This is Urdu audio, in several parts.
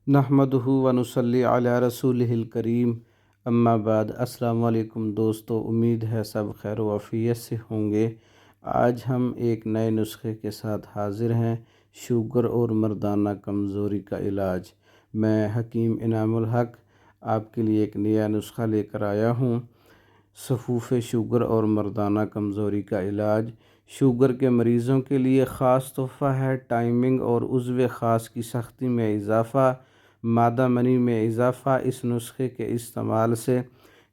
نحمدہ و نصلی علی رسولہ الکریم، اما بعد۔ السلام علیکم دوستو، امید ہے سب خیر و عافیت سے ہوں گے۔ آج ہم ایک نئے نسخے کے ساتھ حاضر ہیں، شوگر اور مردانہ کمزوری کا علاج۔ میں حکیم انعام الحق آپ کے لیے ایک نیا نسخہ لے کر آیا ہوں، صفوف شوگر اور مردانہ کمزوری کا علاج۔ شوگر کے مریضوں کے لیے خاص تحفہ ہے، ٹائمنگ اور عضو خاص کی سختی میں اضافہ، مادہ منی میں اضافہ۔ اس نسخے کے استعمال سے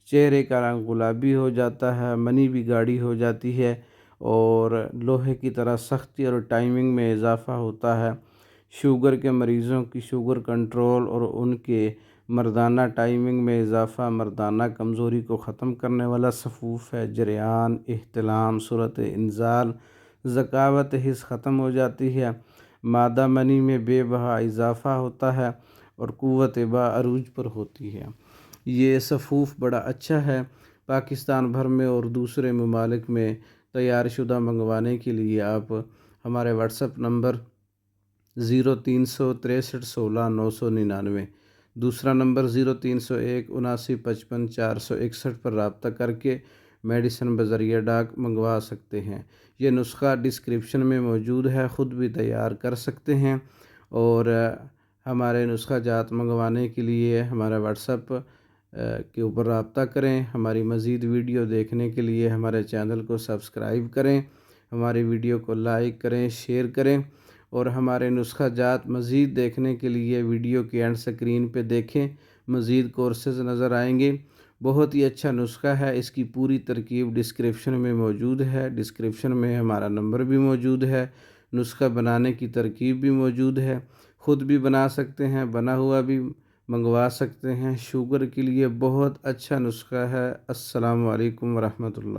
چہرے کا رنگ گلابی ہو جاتا ہے، منی بھی گاڑھی ہو جاتی ہے اور لوہے کی طرح سختی اور ٹائمنگ میں اضافہ ہوتا ہے۔ شوگر کے مریضوں کی شوگر کنٹرول اور ان کے مردانہ ٹائمنگ میں اضافہ مردانہ کمزوری کو ختم کرنے والا صفوف ہے۔ جریان، احتلام، صورت انزال، ذکاوت حس ختم ہو جاتی ہے، مادہ منی میں بے بہا اضافہ ہوتا ہے اور قوت عروج پر ہوتی ہے۔ یہ صفوف بڑا اچھا ہے۔ پاکستان بھر میں اور دوسرے ممالک میں تیار شدہ منگوانے کے لیے آپ ہمارے واٹس ایپ نمبر 0363169999، دوسرا نمبر 030179555461 پر رابطہ کر کے میڈیسن بذریعہ ڈاک منگوا سکتے ہیں۔ یہ نسخہ ڈسکرپشن میں موجود ہے، خود بھی تیار کر سکتے ہیں اور ہمارے نسخہ جات منگوانے کے لیے ہمارا واٹس ایپ کے اوپر رابطہ کریں۔ ہماری مزید ویڈیو دیکھنے کے لیے ہمارے چینل کو سبسکرائب کریں، ہماری ویڈیو کو لائک کریں، شیئر کریں اور ہمارے نسخہ جات مزید دیکھنے کے لیے ویڈیو کی اینڈ سکرین پہ دیکھیں، مزید کورسز نظر آئیں گے۔ بہت ہی اچھا نسخہ ہے، اس کی پوری ترکیب ڈسکرپشن میں موجود ہے، ڈسکرپشن میں ہمارا نمبر بھی موجود ہے، نسخہ بنانے کی ترکیب بھی موجود ہے، خود بھی بنا سکتے ہیں، بنا ہوا بھی منگوا سکتے ہیں۔ شوگر کے لیے بہت اچھا نسخہ ہے۔ السلام علیکم ورحمۃ اللہ۔